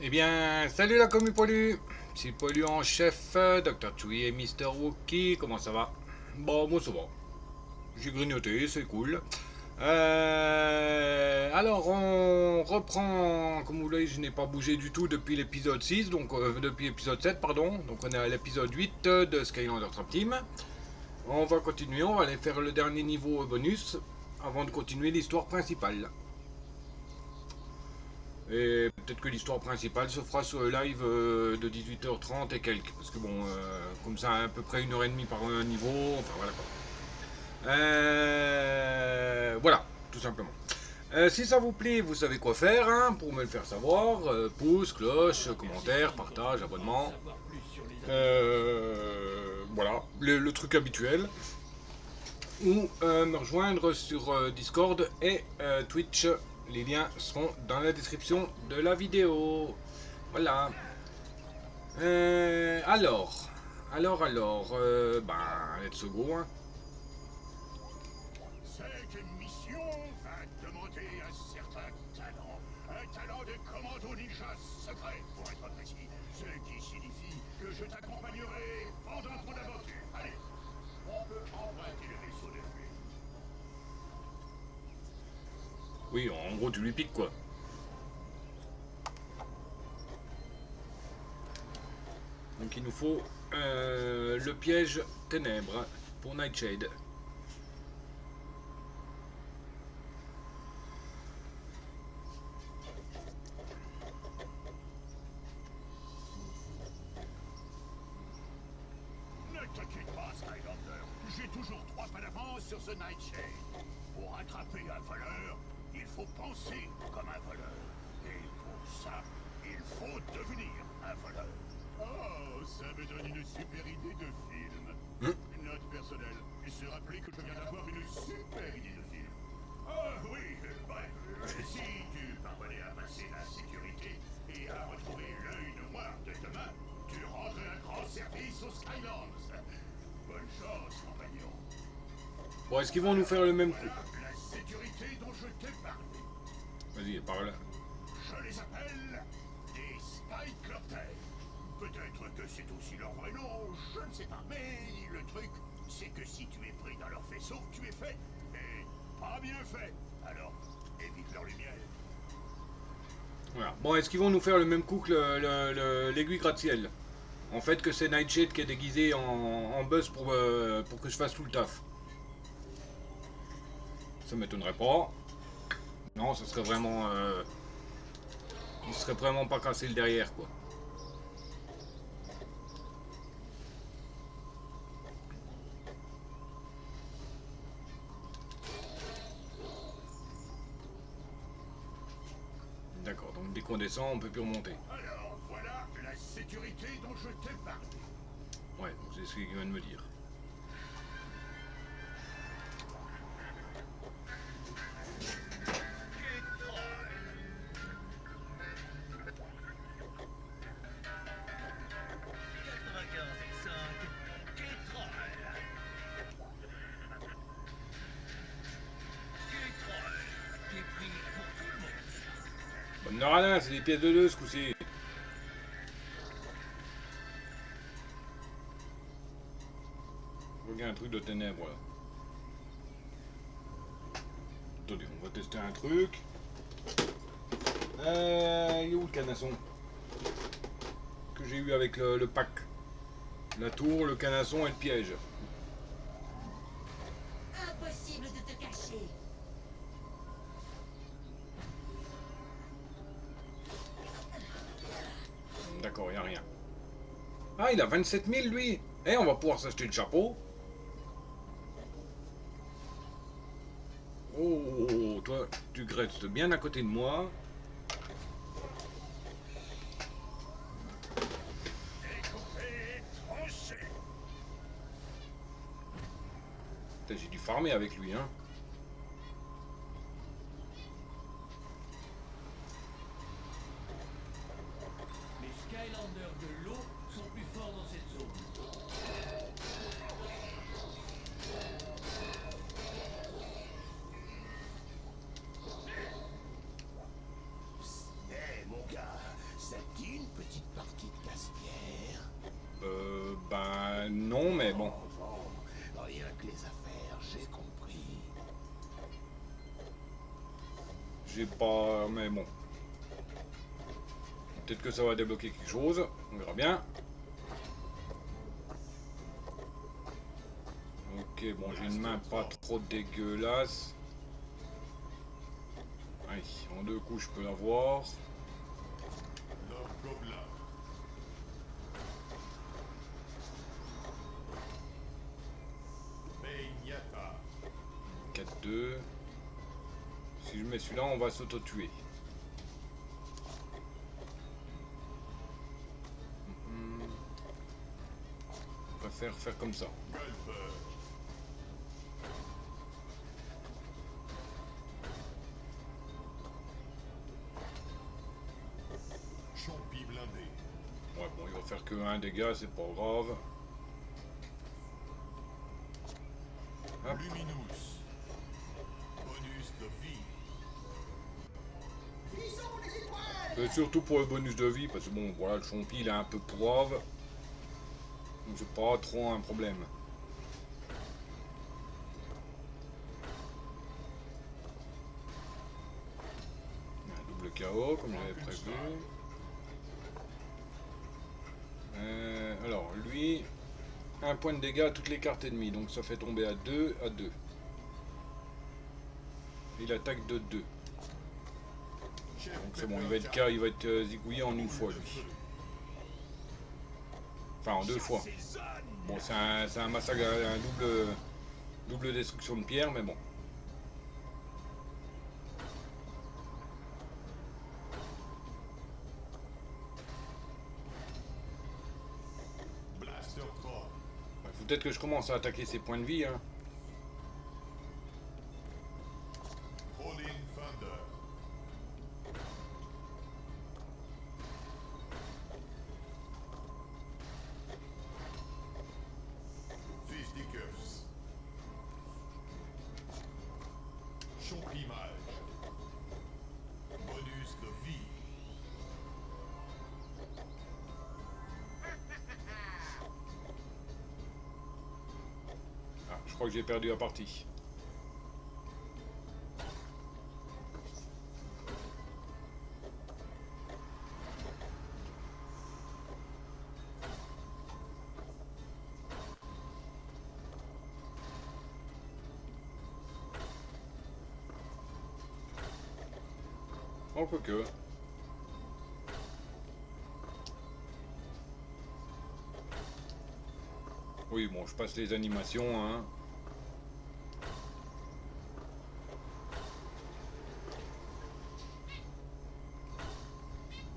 Eh bien, salut la commu pollue. C'est Pollu en chef, Dr. Chewie et Mister Wookie, comment ça va? Bon, moi ça va. J'ai grignoté, c'est cool. Alors, on reprend, comme vous voyez, je n'ai pas bougé du tout depuis l'épisode 6, donc depuis l'épisode 7, pardon. Donc on est à l'épisode 8 de Skylander Trap Team. On va continuer, on va aller faire le dernier niveau bonus avant de continuer l'histoire principale. Et peut-être que l'histoire principale se fera sur le live de 18h30 et quelques. Parce que bon, comme ça, à peu près 1h30 par niveau. Enfin voilà quoi. Voilà, tout simplement. Si ça vous plaît, vous savez quoi faire hein, pour me le faire savoir. Pouce, cloche, commentaire, partage, abonnement. Voilà, le truc habituel. Ou me rejoindre sur Discord et Twitch. Les liens seront dans la description de la vidéo. Voilà. Let's go. Hein. Cette mission va demander un certain talent. Un talent de commando ninja secret, pour être précis. Ce qui signifie que je t'accompagnerai pendant ton aventure. Allez, on peut emprunter le vaisseau de flux. Oui, en gros, tu lui piques quoi. Donc il nous faut le piège ténèbres pour Nightshade. Ne t'inquiète pas, Skylander. J'ai toujours 3 pas d'avance sur ce Nightshade. Pour attraper un voleur, il faut penser comme un voleur. Et pour ça, il faut devenir un voleur. Oh, ça me donne une super idée de film. Note personnelle, se rappeler que je viens d'avoir une super idée de film. Ah oui, bref, si tu parvenais à passer la sécurité et à retrouver l'œil noir de demain, tu rendrais un grand service aux Skylands. Bonne chance, compagnon. Bon, est-ce qu'ils vont nous faire le même coup? Voilà la sécurité dont je t'ai parlé. Vas-y, par là. Je les appelle des Spycloptères. Peut-être que c'est aussi leur vrai nom, je ne sais pas. Mais le truc, c'est que si tu es pris dans leur faisceau, tu es fait. Et pas bien fait. Alors, évite leur lumière. Voilà. Bon, est-ce qu'ils vont nous faire le même coup que l'aiguille gratte-ciel? En fait, que c'est Nightshade qui est déguisé en buzz pour que je fasse tout le taf. Ça m'étonnerait pas. Non, ça serait vraiment... il serait vraiment pas cassé le derrière, quoi. D'accord, donc dès qu'on descend, on peut plus remonter. Alors, voilà la sécurité dont je t'ai parlé. Ouais, c'est ce qu'il vient de me dire. Bonne heure Alain, c'est des pièces de 2 ce coup-ci. Je vois qu'il y a un truc de ténèbres là. Attendez, on va tester un truc. Il est où le canasson que j'ai eu avec le pack? La tour, le canasson et le piège. Impossible de te cacher. D'accord, il n'y a rien. Ah, il a 27 000 lui. Eh, on va pouvoir s'acheter le chapeau. Oh, toi, tu restes bien à côté de moi. Découpé, tranché. J'ai dû farmer avec lui, hein. Les Skylanders de l'eau sont plus forts dans cette zone. Hé, mon gars, cette J'ai pas... mais bon. Peut-être que ça va débloquer quelque chose. On verra bien. Ok, bon, j'ai une main pas trop dégueulasse. Allez, en 2 coups, je peux l'avoir. Lord Gobelin. Beignata. 4-2. Si je mets celui-là, on va s'auto-tuer. Je préfère faire comme ça. Gulper. Champi blindé. Ouais, bon, il va faire que 1 dégât, c'est pas grave. Hop. Luminous. Bonus de vie. Surtout pour le bonus de vie, parce que bon, voilà, le champi, il est un peu poivre. Donc c'est pas trop un problème. Un double KO, comme j'avais prévu. Alors, lui, 1 point de dégâts à toutes les cartes ennemies, donc ça fait tomber à 2, à 2. Il attaque de 2. Donc c'est bon, il va être zigouillé en une fois, lui. Enfin, en 2 fois. Bon, c'est un massacre, un double destruction de pierre, mais bon. Blaster Troll. Faut peut-être que je commence à attaquer ses points de vie, hein. Rolling Thunder. Fisticuffs. Champi mage. Bonus de vie. Ah, je crois que j'ai perdu la partie. Oh, quoique. Oui, bon, je passe les animations, hein.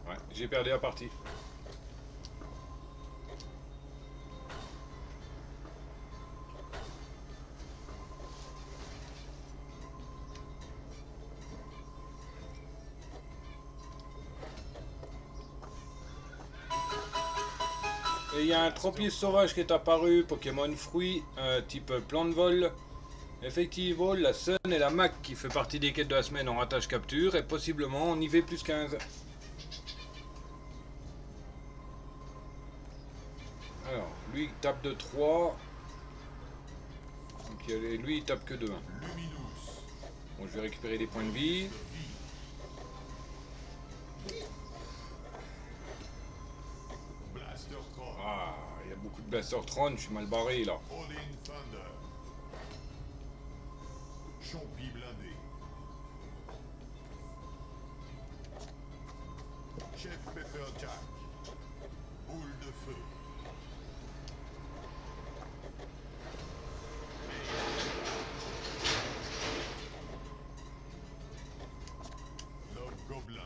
Ouais, j'ai perdu la partie. Et il y a un tropier sauvage qui est apparu, Pokémon fruit, type plan de vol. Effectivement, la Sun et la Mac qui fait partie des quêtes de la semaine en ratage capture et possiblement en IV plus 15. Alors, lui il tape de 3. Donc, lui il tape que de 1. Luminous. Bon, je vais récupérer des points de vie. Blaster Troll. Ah, il y a beaucoup de Blaster Tron, je suis mal barré là. Rolling Thunder. Champi blindé. Chef Pepper Jack. Boule de feu. Lord Gobelin.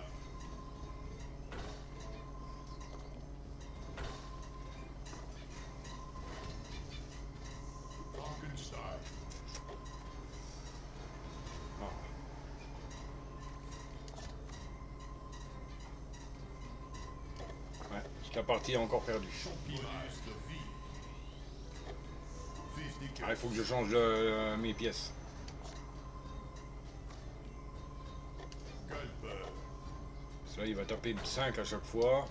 Frankenstein. Ouais, la partie est encore perdue. Champi mage de vie. Ah, il faut que je change mes pièces. Gulper. Celui-là, il va taper de 5 à chaque fois.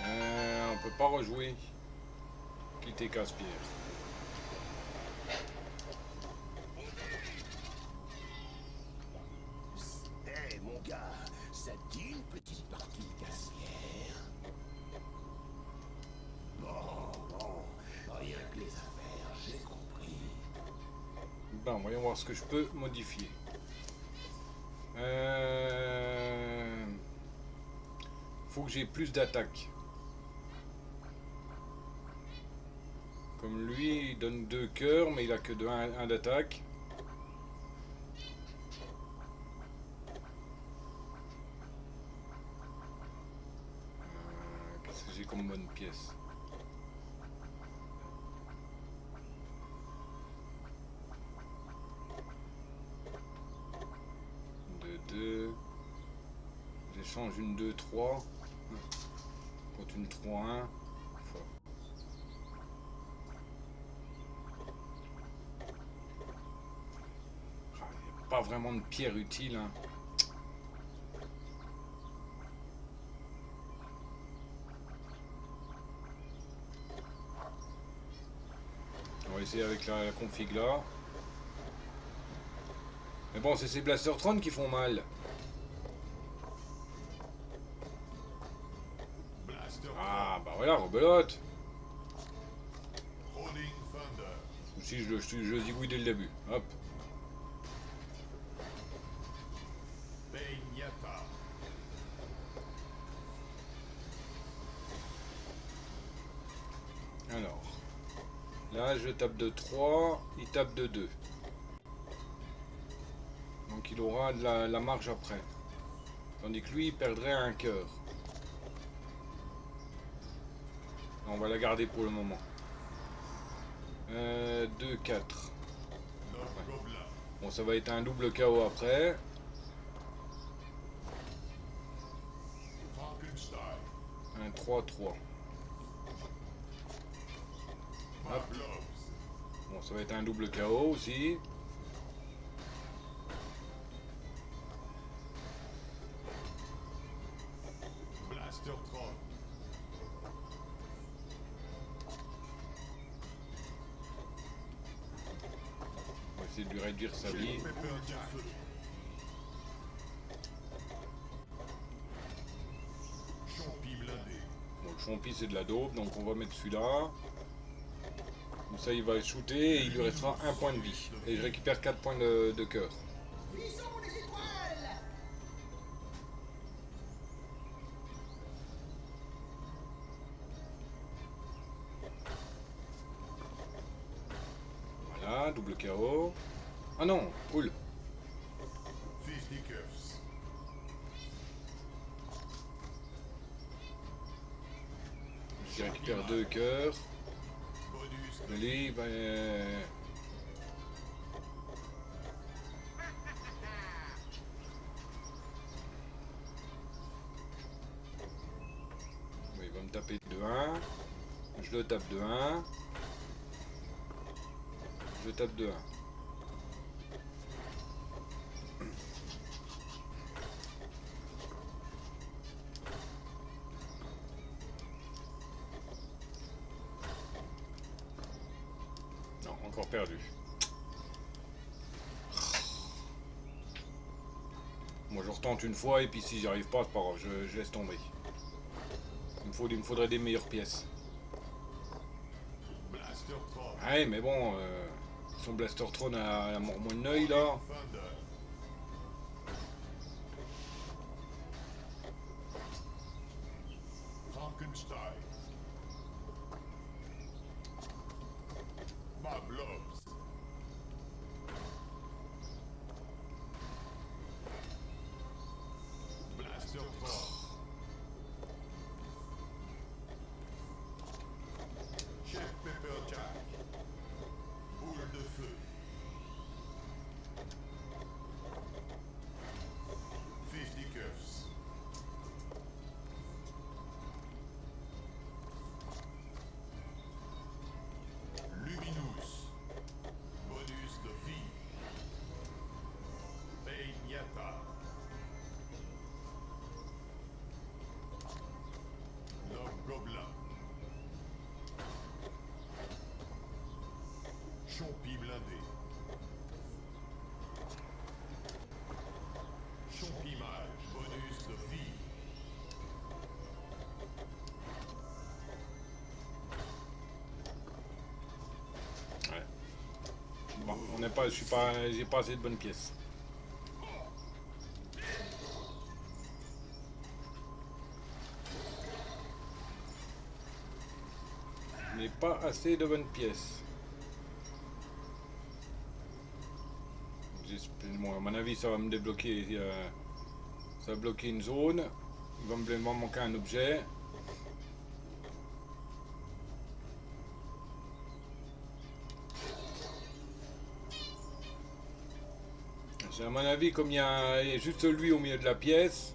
On peut pas rejouer. Quitter casse-pierre. Ben, voyons voir ce que je peux modifier. Faut que j'ai plus d'attaque. Comme lui, il donne 2 cœurs, mais il a que 1 d'attaque. Qu'est-ce que j'ai comme bonne pièce? J'échange une 2-3 contre une 3-1. Pas vraiment de pierre utile. Hein. On va essayer avec la config là. Mais bon, c'est ces Blastertron qui font mal. Ah, bah voilà, rebelote. Ou si je zigouille dès le début. Hop. Alors. Là, je tape de 3, il tape de 2. Donc il aura de la marge après. Tandis que lui, il perdrait un cœur. On va la garder pour le moment. 2, 4. Ouais. Bon, ça va être un double KO après. Un 3, 3. Hop. Bon, ça va être un double KO aussi. On va essayer de lui réduire sa vie. Bon, le champi c'est de la dope, donc on va mettre celui-là. Comme ça il va shooter et il lui restera 1 point de vie. Et je récupère 4 points de cœur. Voilà, double KO. Ah non, cool. Je récupère 2 cœurs. Lui, ben... Oui, il va me taper de 1. Je le tape de 1. Je tape de 1. Non, encore perdu. Moi je retente une fois et puis si j'y arrive pas, c'est pas grave, je laisse tomber. Il me faudrait des meilleures pièces. Ouais, mais bon, son Blastertron a mort moins de œil là. j'ai pas assez de bonnes pièces. Je n'ai pas assez de bonnes pièces. Bon, à mon avis, ça va me débloquer. Ça va bloquer une zone. Il va me manquer un objet. À mon avis, comme il y a juste lui au milieu de la pièce.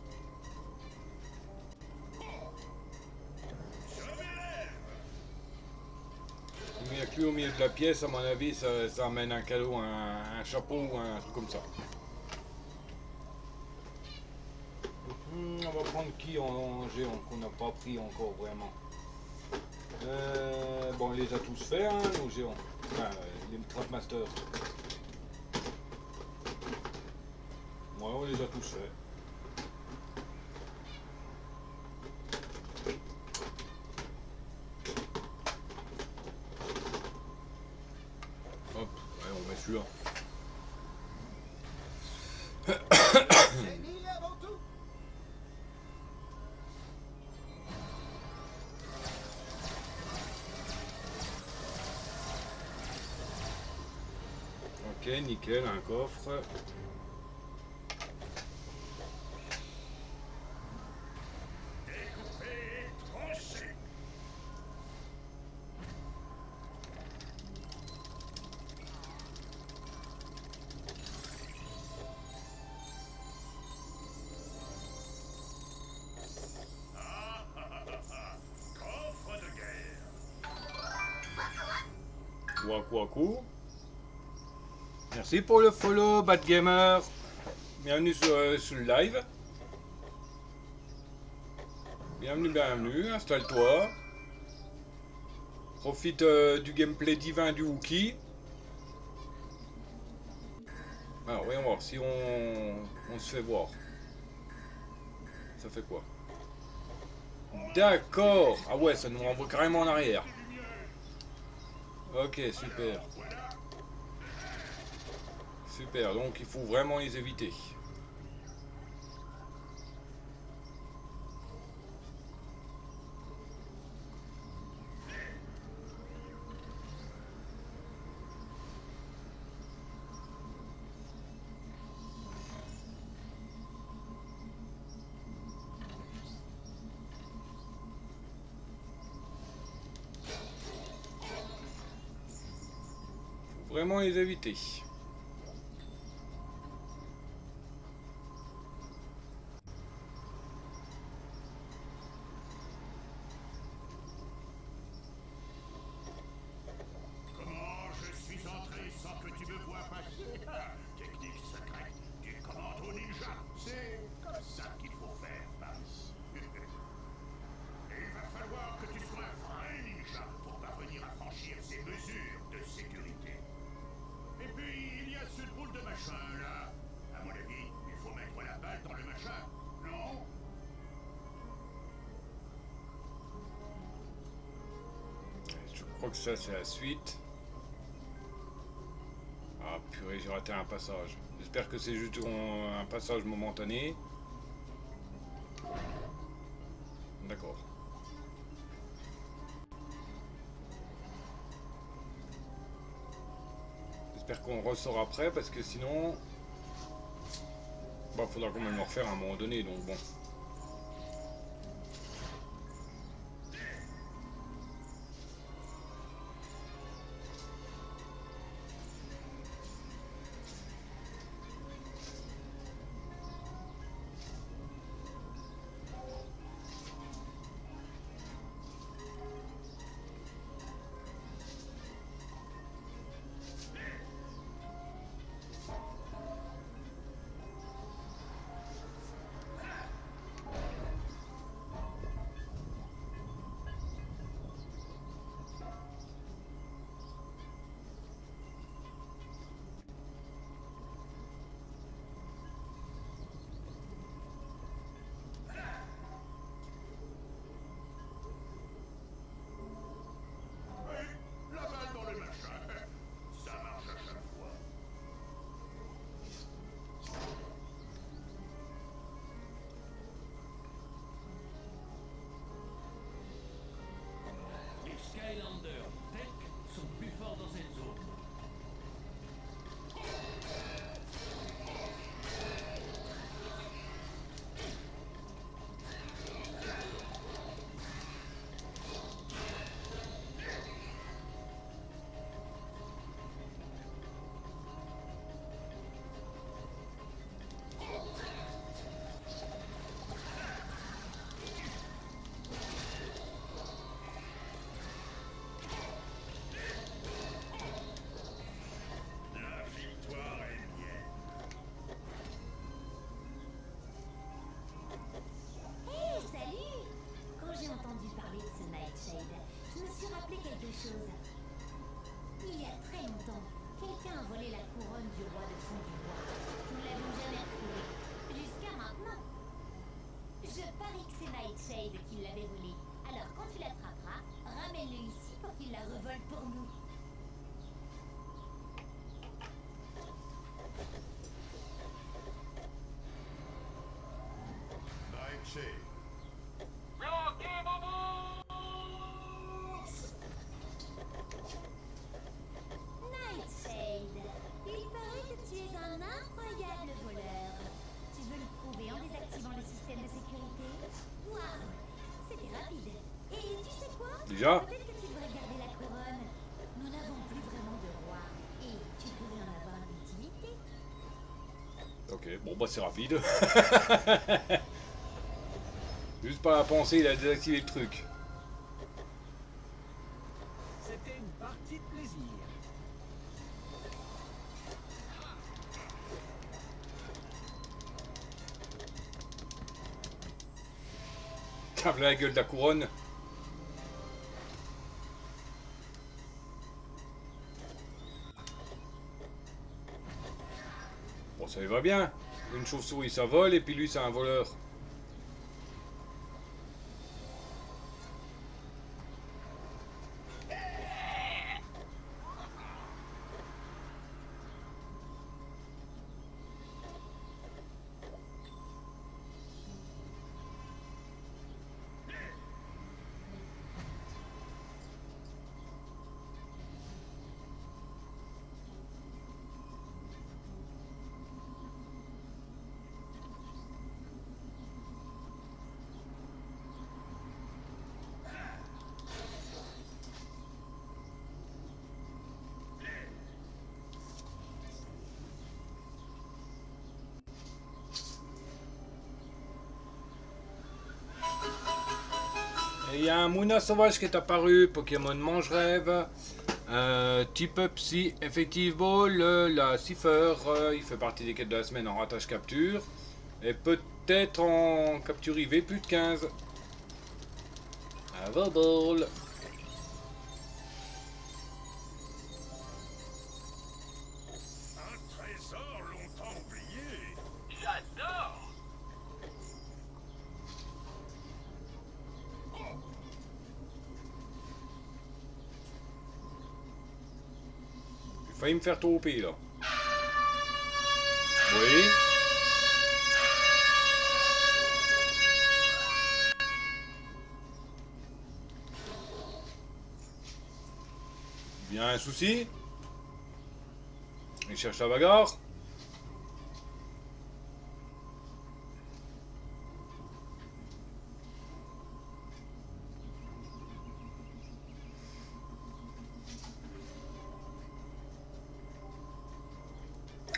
Il n'y a que lui au milieu de la pièce, à mon avis, ça amène un cadeau, un chapeau ou un truc comme ça. On va prendre qui en géant qu'on n'a pas pris encore vraiment. Bon, on les a tous fait, hein, nos géants. Enfin, les Trapmasters. Ouais, on les a tous fait. Hop, allez, on met celui-là. Génie avant tout. Ok, nickel, un coffre. Découpé et tranché. Coffre de guerre. Waku Waku. Merci pour le follow, Bad Gamer. Bienvenue sur le live. Bienvenue, bienvenue. Installe-toi. Profite du gameplay divin du Wookie. Alors, voyons voir si on se fait voir. Ça fait quoi? D'accord. Ah ouais, ça nous renvoie carrément en arrière. Ok, super. Super, donc il faut vraiment les éviter. Faut vraiment les éviter. Comment je suis entré sans que tu me vois passer? Technique secrète du commando ninja. C'est comme ça qu'il faut faire par ici. Et il va falloir que tu sois un vrai ninja pour parvenir à franchir ces mesures de sécurité. Et puis, il y a ce drôle de machin là. À mon avis, il faut mettre la balle dans le machin, non? Je crois que ça c'est la suite. Ah purée, j'ai raté un passage. J'espère que c'est juste un passage momentané. D'accord. J'espère qu'on ressort après parce que sinon... Bah faudra quand même le refaire à un moment donné, donc bon. Nightshade. Nightshade, il paraît que tu es un incroyable voleur. Tu veux le prouver en désactivant le système de sécurité? Waouh, c'était rapide. Et tu sais quoi? Déjà? Peut-être que tu devrais garder la couronne. Nous n'avons plus vraiment de roi. Et tu pourrais en avoir l'utilité. Ok, bon bah c'est rapide. Juste par la pensée, il a désactivé le truc. C'était une partie de plaisir. Tape la gueule de la couronne. Bon, ça lui va bien. Une chauve-souris, ça vole, et puis lui, c'est un voleur. Et il y a un Mouna sauvage qui est apparu, Pokémon Mange-Rêve. Type Psy, effectivement, la Cipher, il fait partie des quêtes de la semaine en ratage capture. Et peut-être en capture IV plus de 15. Available. Un trésor longtemps oublié. J'adore. J'ai failli me faire tromper là. Oui. Bien un souci. Il cherche la bagarre.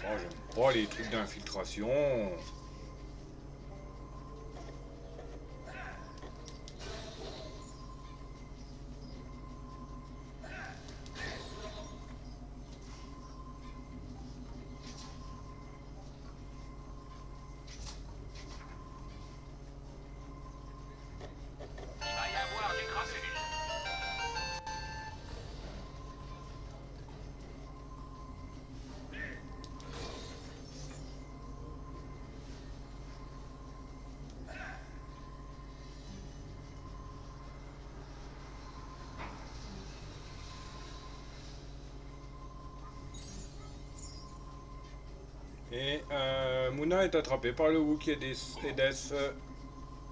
Oh, j'aime pas les trucs d'infiltration. Il va y avoir des grasses. Et Mouna est attrapé par le Wookie Edes,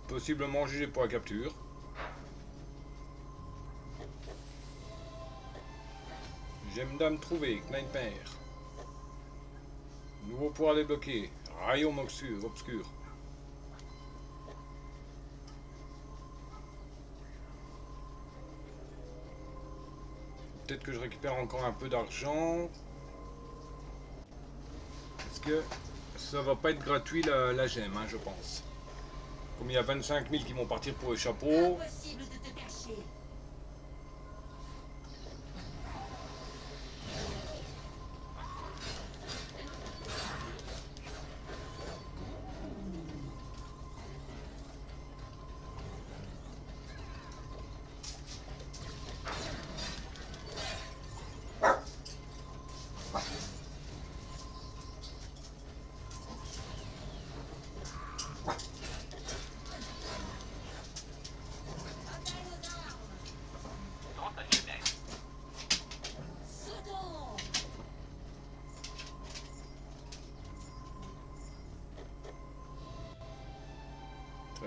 possiblement jugé pour la capture. J'aime dame trouver, Knightmare. Nouveau pouvoir débloqué, Rayon obscur. Peut-être que je récupère encore un peu d'argent. Parce que ça va pas être gratuit la gemme, hein, je pense. Comme il y a 25 000 qui vont partir pour le chapeau. Impossible de te cacher.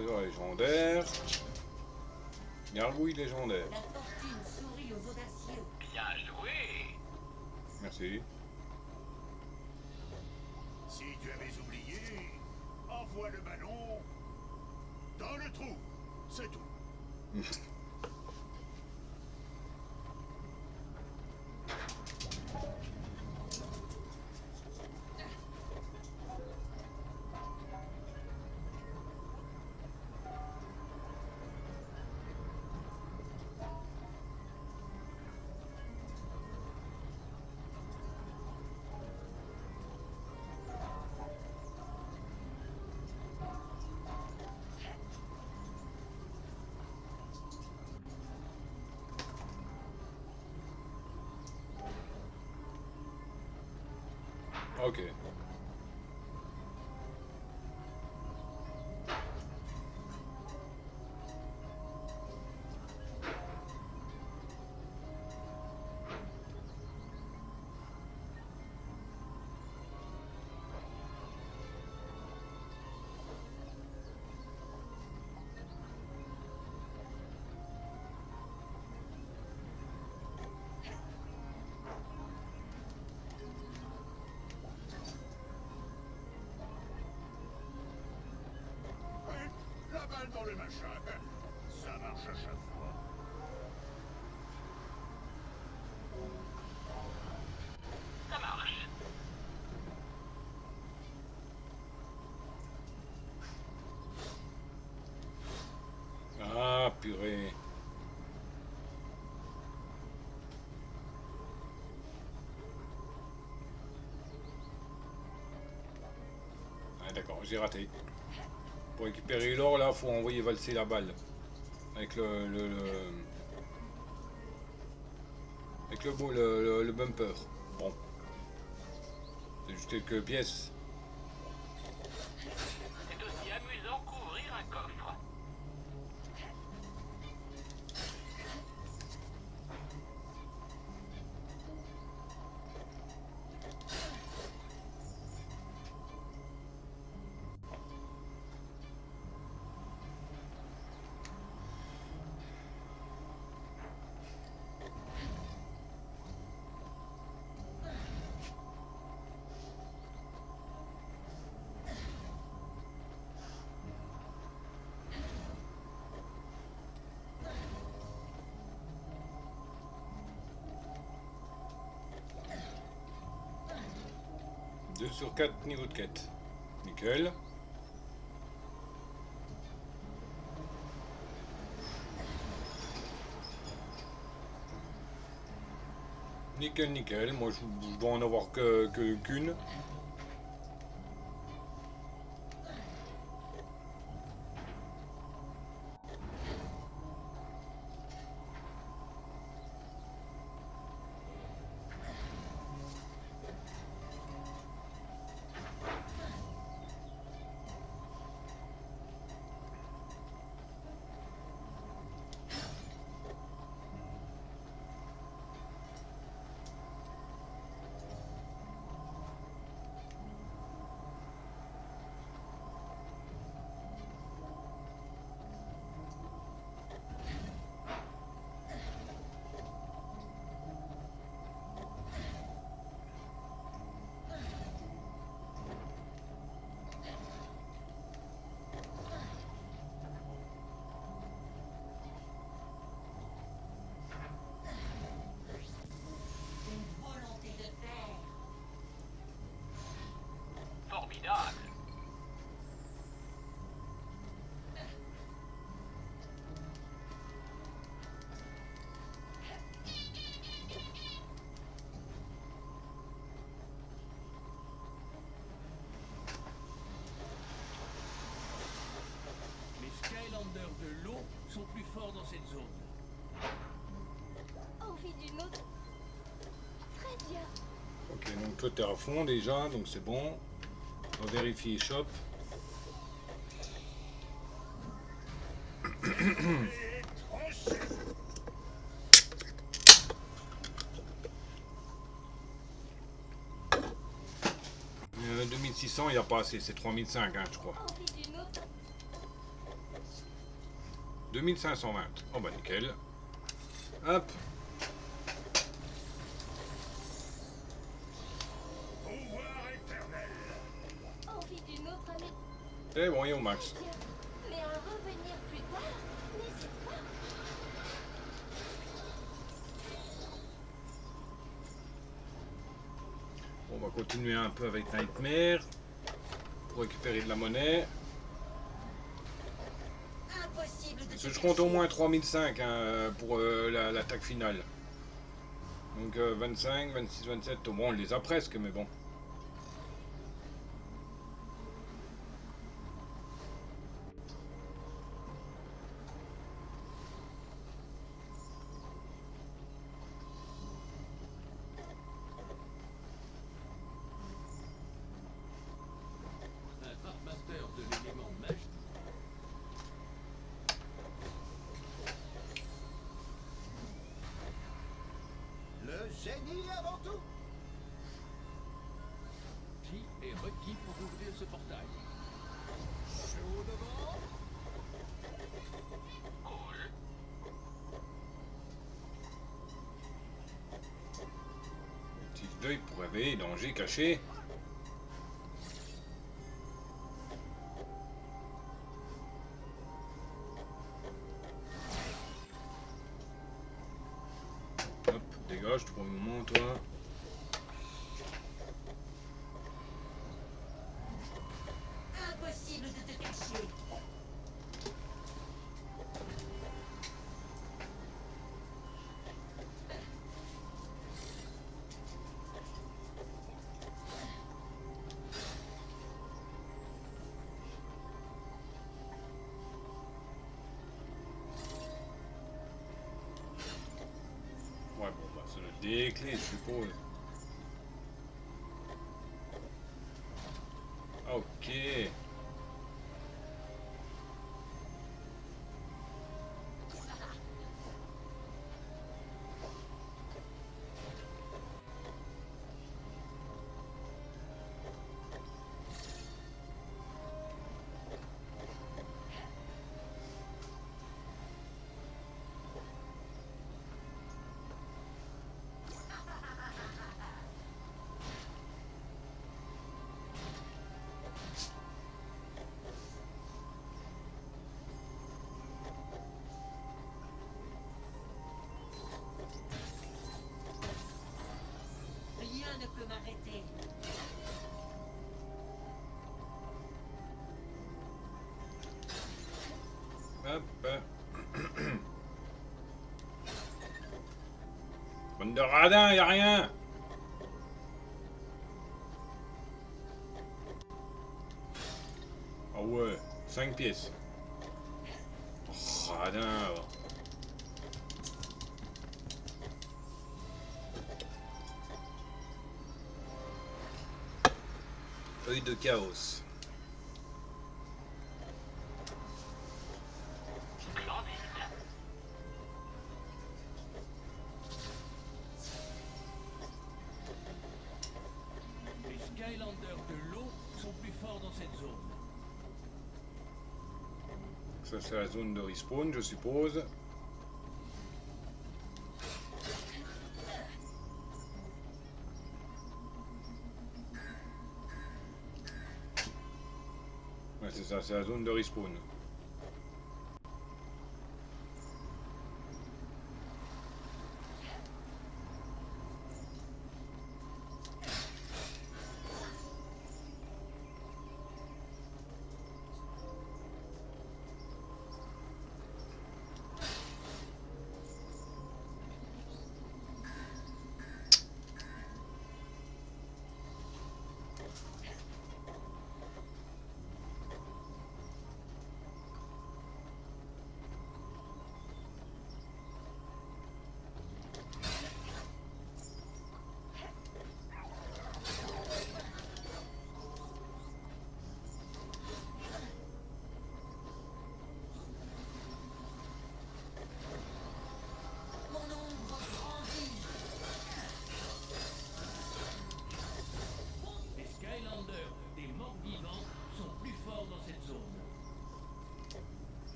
Trésor légendaire. Gargouille légendaire. La fortune sourit aux audacieux. Bien joué. Merci. Si tu avais oublié, envoie le ballon dans le trou. C'est tout. Ok. La balle dans le machin. Ça marche à chaque fois. Ça marche. Ah, purée. Ah, d'accord, j'ai raté. Pour récupérer l'or, là, faut envoyer valser la balle. Avec avec le bumper. Bon. C'est juste quelques pièces. C'est aussi amusant qu'ouvrir un coffre. Deux sur 4 niveaux de quête. Nickel. Nickel, nickel. Moi, je dois en avoir qu'une. Une volonté de fer. Formidable. Les Skylanders de l'eau sont plus forts dans cette zone. Envie d'une autre. Très bien. Ok, donc toi t'es à fond déjà, donc c'est bon. On va vérifier shop. Et tranché. 2600, il n'y a pas assez, c'est 3005, hein, je crois. Envie d'une autre. 2520. Oh bah nickel. Hop. Pouvoir éternel. Envie d'une autre année. Et bon, et au max. Bien. Mais à revenir plus tard, n'hésite pas. On va continuer un peu avec Nightmare. Pour récupérer de la monnaie. Impossible de Parce te que je compte au cacher. moins 3005 hein, pour l'attaque finale. Donc 25, 26, 27, bon on les a presque mais bon. Un Trapmaster de l'élément magie. Le génie avant tout. Qui est requis pour ouvrir ce portail? Chaud devant. Petit deuil pour réveiller, danger caché. Hop, dégage pour le moment toi. Impossible de te cacher. Ouais bon bah c'est des clés je suppose. Ok. Rien ne peut m'arrêter. Hop. Bande de radins, y'a rien. Ah ouais, 5 pièces. Oh, radin. Œil de chaos. Les Skylanders de l'eau sont plus forts dans cette zone. Ça c'est la zone de respawn je suppose. Ouais c'est ça, c'est la zone de respawn.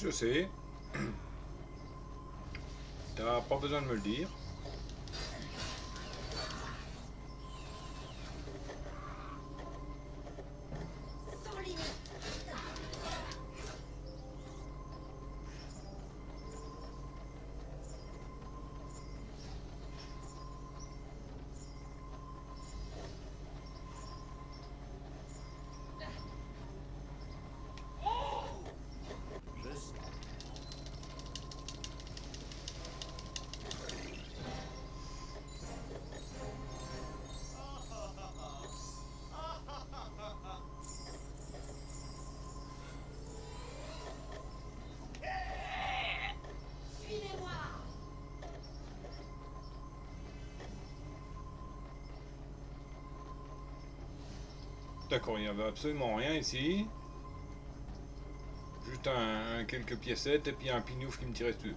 je sais. T'as pas besoin de me le dire. Sans limite. Je sais. Suivez-moi. D'accord, il n'y avait absolument rien ici. Juste quelques piécettes et puis un pignouf qui me tirait dessus.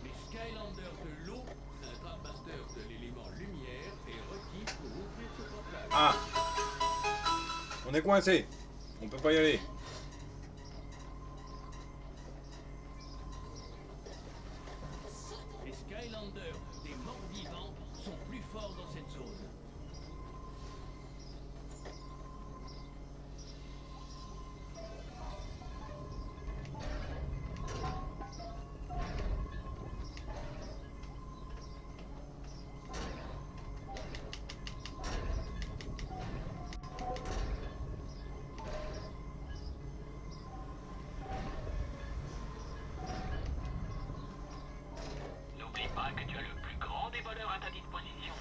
Les Skylanders de l'eau, un Trapmaster de l'élément lumière est requis pour ouvrir ce portail. Ah! On est coincé. On peut pas y aller. Les Skylanders des morts vivants sont plus forts dans cette zone. N'oublie pas que tu as le plus grand des voleurs à ta disposition.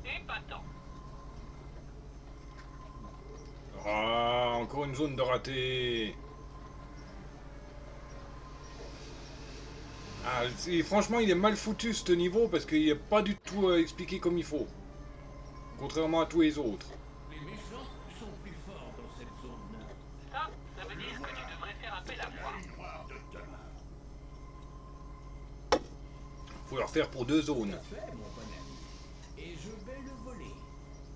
Épatant. Ah, encore une zone de raté. Ah, franchement, il est mal foutu ce niveau parce qu'il n'est pas du tout expliqué comme il faut. Contrairement à tous les autres. Les méchants sont plus forts dans cette zone. Ça veut dire que tu devrais faire appel à moi. La noire de demain. Faut leur faire pour 2 zones. Fait, mon bon ami. Et je vais le voler.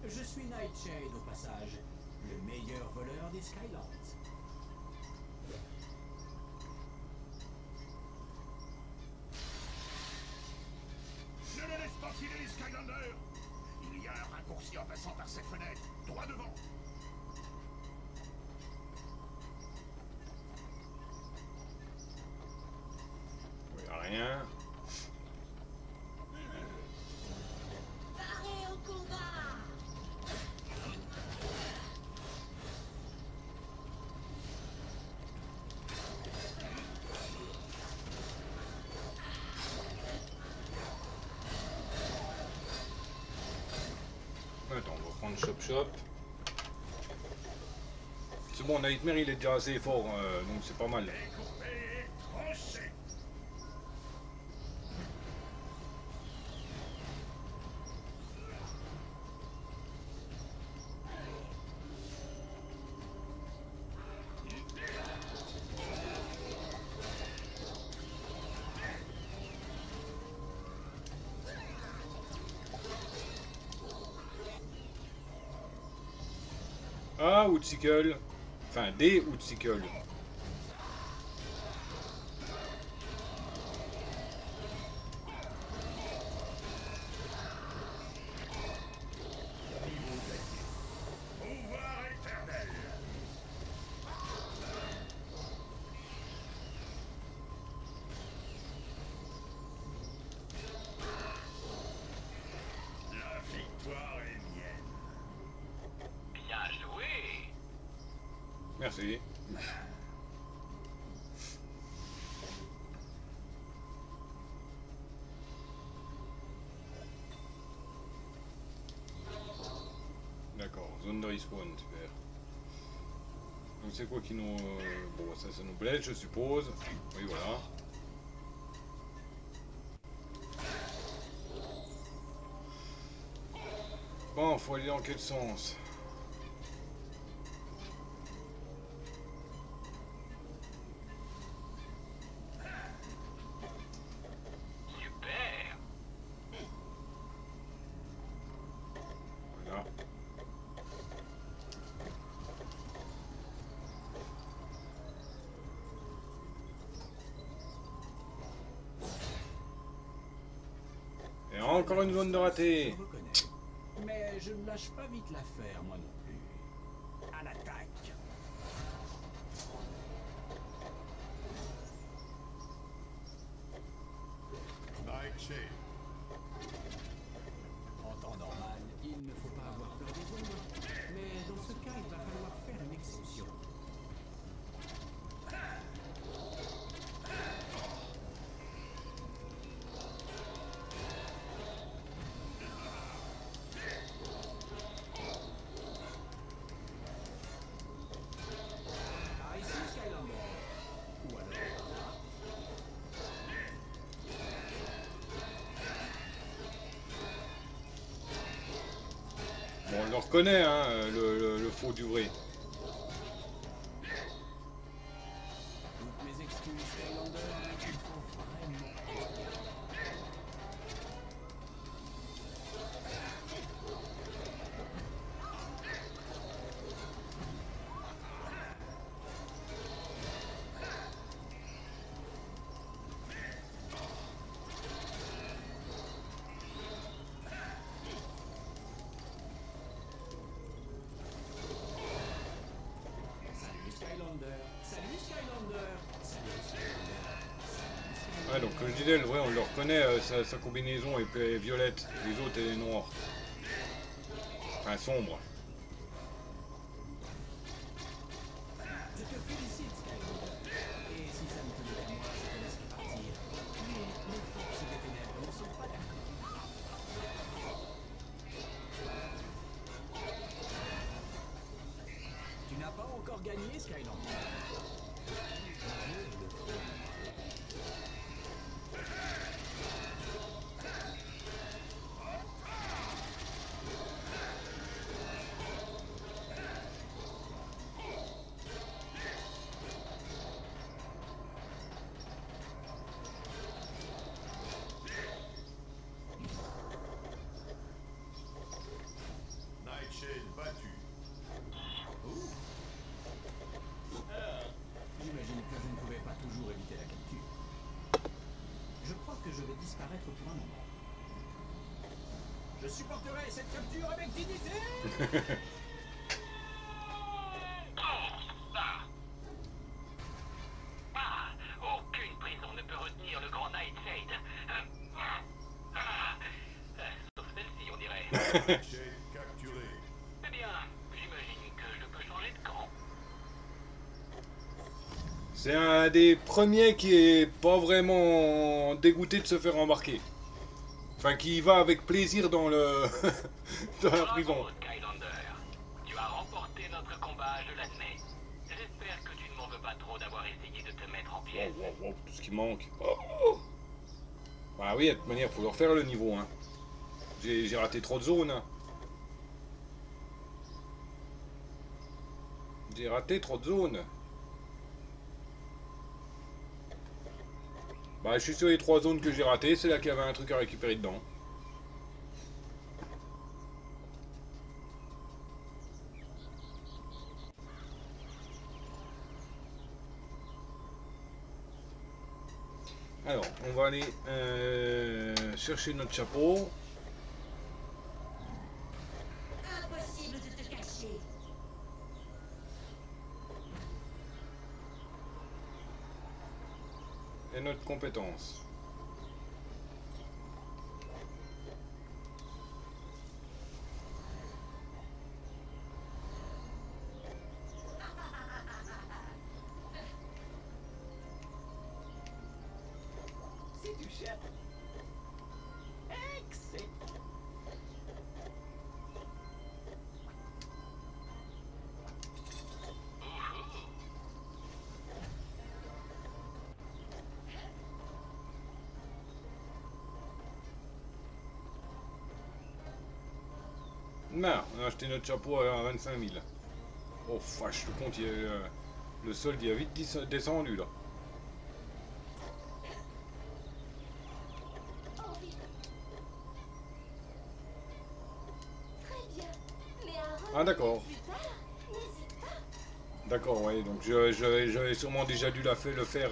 Je suis Nightshade au passage, le meilleur voleur des Skylands. Ne les laisse pas filer les Skylanders. Il y a un raccourci en passant par cette fenêtre, droit devant. Il n'y a rien. Parez au combat. Attends, on va prendre Chop Chop. C'est bon, Nightmare il est déjà assez fort, donc c'est pas mal. Découpé et tranché. Ah, Woodsickle. Enfin, des Woodsickle. Pouvoir éternel. La victoire est mienne. Bien joué. Merci. D'accord, zone de respawn, super. Donc c'est quoi qui nous... Bon, ça nous blesse, je suppose. Oui, voilà. Bon, faut aller dans quel sens? Super. Voilà. Et encore une zone de raté. Je reconnais. Mais je ne lâche pas vite l'affaire, moi non plus. À l'attaque. Nightshade. En temps normal, il ne faut pas avoir peur des ombres. Mais dans ce cas, il va falloir faire une exception. Par ici, Skylander. Ou alors par là. Bon, on le reconnaît, hein, le faux du vrai. Toutes mes excuses, Skylander, mais il faut vraiment... Salut Skylander. Salut Skylander. Salut Skylander. Ouais, donc comme je disais, le vrai, on le reconnaît, sa combinaison est violette, les autres, elle est noire. Enfin, sombre. Je te félicite, Skylander. Et si ça ne tenait qu'à moi, je te laisserais partir. Mais les forces des ténèbres ne sont pas d'accord. Tu n'as pas encore gagné, Skylander. Nightshade battu. J'imagine que je ne pouvais pas toujours éviter la capture. Je crois que je vais disparaître pour un moment. Je supporterai cette capture avec dignité. Aucune prison ne peut retenir le grand Nightshade. Sauf celle-ci, on dirait. Nightshade capturé. Eh bien, j'imagine que je peux changer de camp. C'est un des premiers qui est pas vraiment dégoûté de se faire embarquer. Enfin, qui va avec plaisir dans le dans la prison. Bravo, Skylander. Tu as remporté notre combat, je l'admets. J'espère que tu ne m'en veux pas trop d'avoir essayé de te mettre en pièce. Tout ce qui manque. Oh. Bah oui, de toute manière, faut le refaire le niveau, hein. J'ai raté trop de zones. Hein. J'ai raté trop de zones. Bah, je suis sur les 3 zones que j'ai ratées, c'est là qu'il y avait un truc à récupérer dedans. Alors, on va aller chercher notre chapeau. Impossible de te cacher. Et notre compétence. C'est du chef. Excellent. Non, on a acheté notre chapeau à 25 000. Oh, vache, le compte, le solde, il a vite descendu, là. Très bien. Mais à Ah, d'accord. plus tard, n'hésite pas. D'accord, ouais, donc j'avais sûrement déjà dû le faire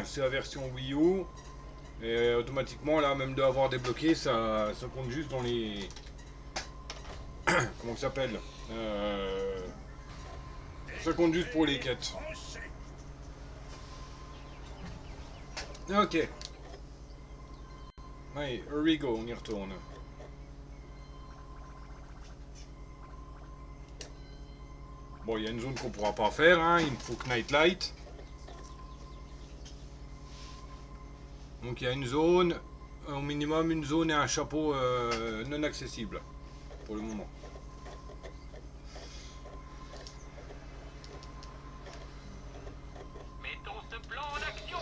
sur la version Wii U. Et automatiquement, là, même d'avoir débloqué, ça compte juste dans les... Comment ça s'appelle Ça compte juste pour les quêtes. Français. Ok. Allez, here we go, on y retourne. Bon, il y a une zone qu'on pourra pas faire, hein. Il me faut que Nightlight. Donc il y a une zone, au minimum une zone et un chapeau non accessible, pour le moment. Mettons ce plan en action.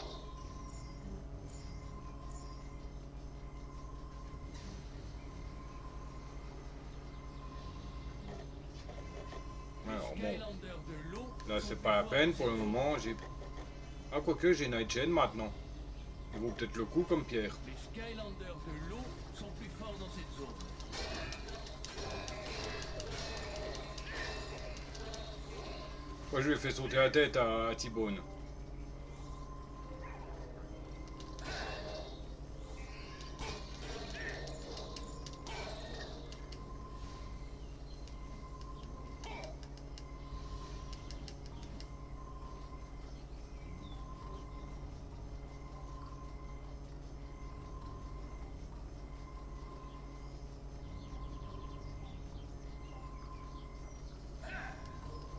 Alors bon, Skylander de l'eau. là sont c'est plus pas la forts peine que pour le ces moment, j'ai... Ah quoique j'ai Nightshade maintenant. Il vaut peut-être le coup comme pierre. Les Skylanders de l'eau sont plus forts dans cette zone. Moi je lui ai fait sauter la tête à T-Bone.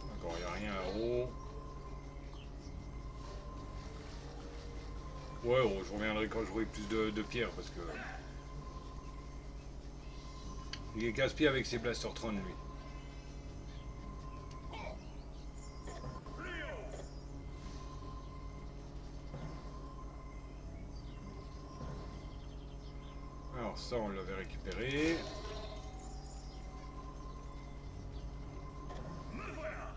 D'accord, il n'y a rien là-haut. Ouais, oh, je reviendrai quand j'aurai plus de pierres parce que... Il est casse-pied avec ses Blastertron lui. Alors ça on l'avait récupéré. Me voilà.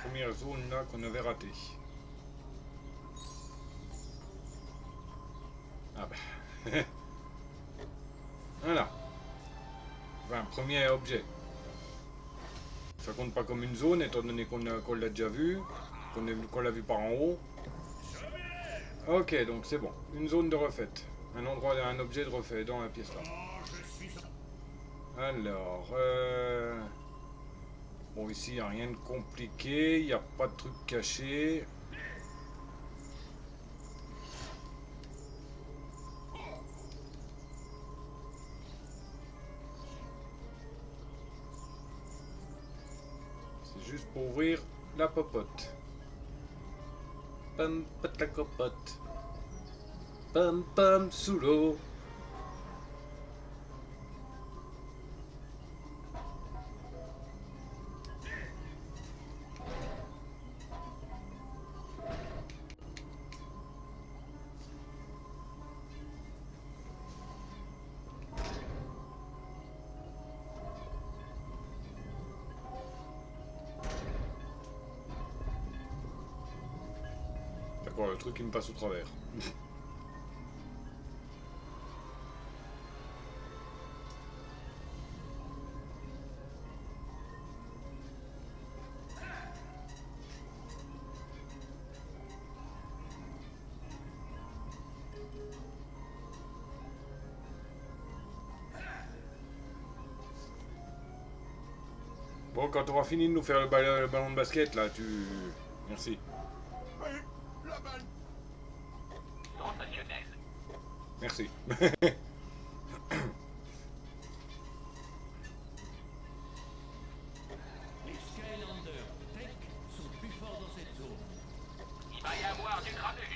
Première zone là qu'on avait ratée. Ah bah. Voilà. Enfin, premier objet. Ça compte pas comme une zone étant donné qu'on l'a déjà vu, qu'on l'a vu par en haut. Ok, donc c'est bon. Une zone de refaite. Un endroit, un objet de refait dans la pièce là. Oh, je suis... Alors, bon ici il n'y a rien de compliqué, il n'y a pas de truc caché. C'est juste pour ouvrir la popote. Pam, pat la copote. Pam, pam, sous l'eau. D'accord, le truc qui me passe au travers. Bon, quand on aura fini de nous faire le ballon de basket, là, tu... Merci. Oui, la balle. Sensationnel. Merci. Les Skylanders Tech sont plus forts dans cette zone. Il va y avoir du grabuge.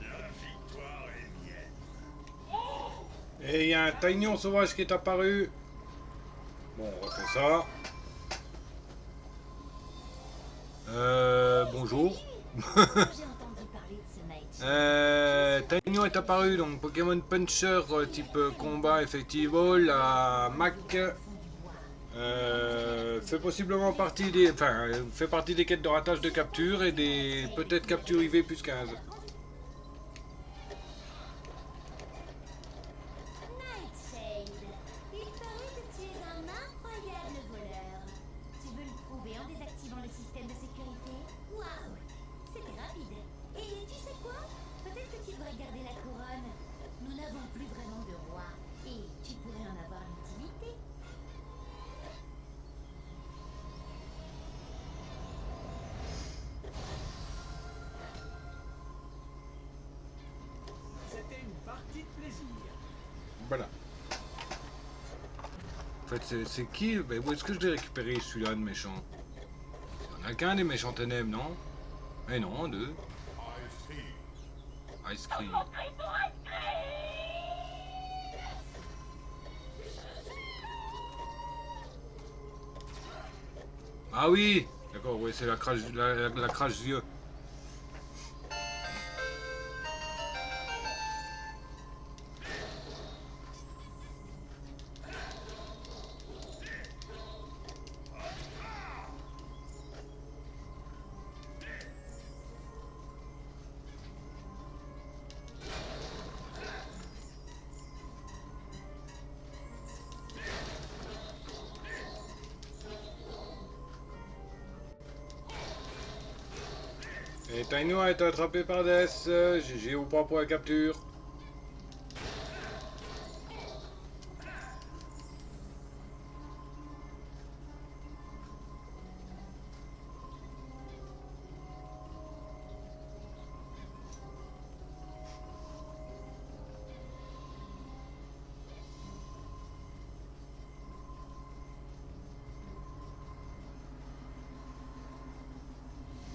La victoire est mienne. Et il y a un taignon sauvage qui est apparu. Bon, on refait ça. Bonjour. J'ai entendu parler de ce Night Shade. Taignon est apparu, donc Pokémon Puncher type combat effectivement, la Mac fait possiblement partie des, fait partie des quêtes de ratage de capture et des peut-être capture IV plus 15. Nightshade, il paraît que tu es un incroyable voleur. Tu veux le prouver en désactivant le système de sécurité? Waouh, c'était rapide. Et tu sais quoi? Peut-être que tu devrais garder la couronne. Nous n'avons plus vraiment de roi. Et tu pourrais en avoir l'utilité. C'était une partie de plaisir. Voilà. En fait, c'est qui? Ben, où est-ce que je l'ai récupéré celui-là de méchant? Il y en a qu'un des méchants ténèbres, non? Eh non, deux. Ice Cream. Ah oui! D'accord, ouais, c'est la crache vieux. Et Taino a été attrapé par Death. GG ou pas pour la capture.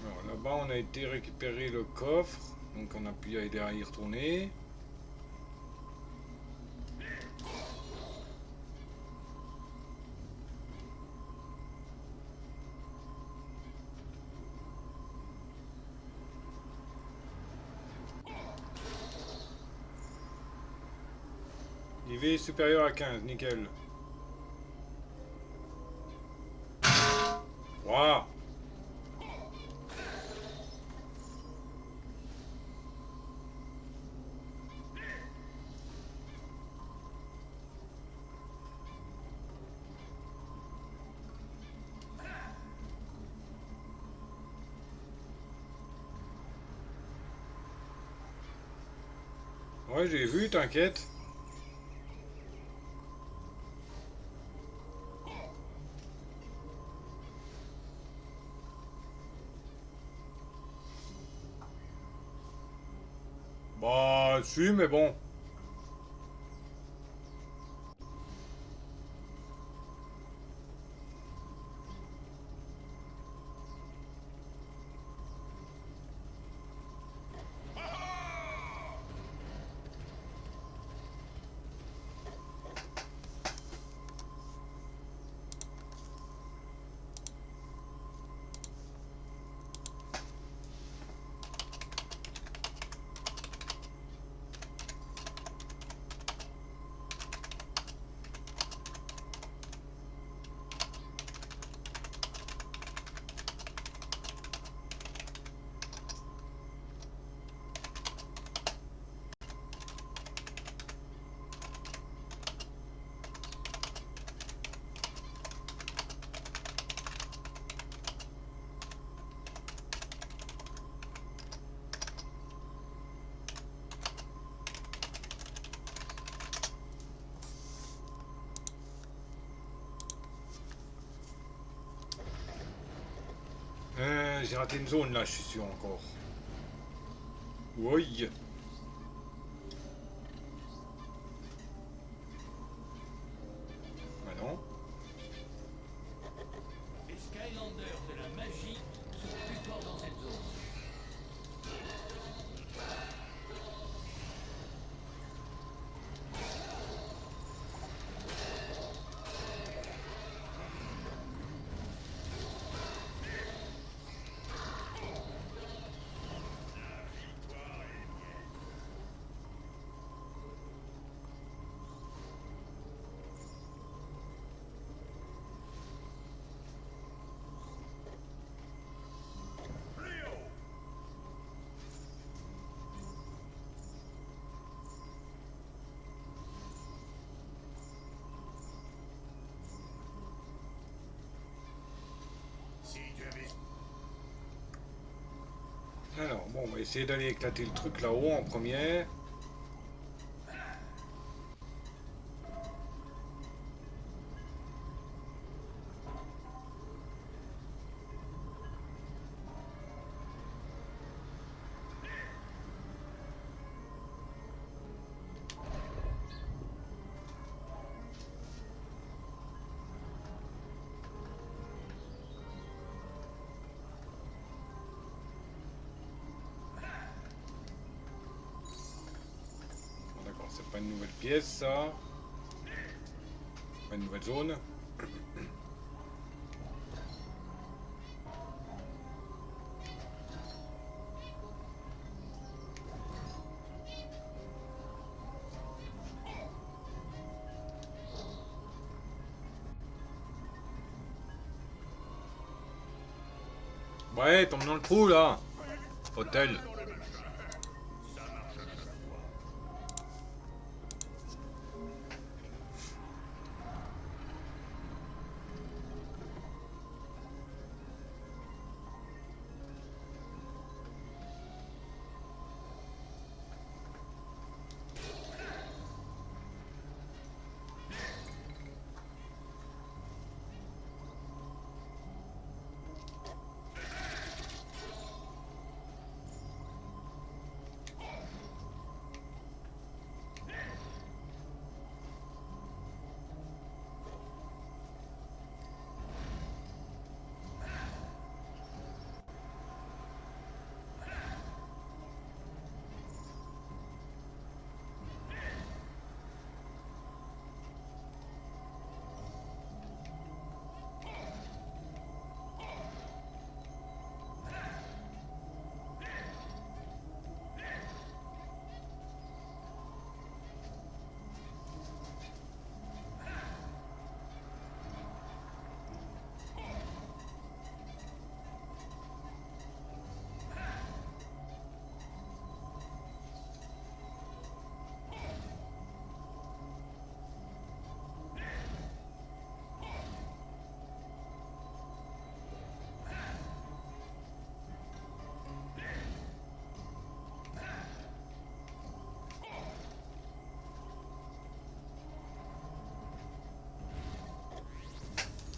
Alors là-bas on a été récupérer le coffre. Donc on a pu y retourner. IV supérieur à 15, nickel. Waouh! Ouais, j'ai vu, t'inquiète. Bah, si, mais bon. j'ai raté une zone là, je suis sûr encore. Oui. Ah non. Les Skylanders de la magie sont plus forts dans cette zone. Si tu avais... Alors, bon, on va essayer d'aller éclater le truc là-haut en premier. D'accord, c'est pas une nouvelle pièce ça. Pas une nouvelle zone. Ouais, tombe dans le trou là. Hôtel.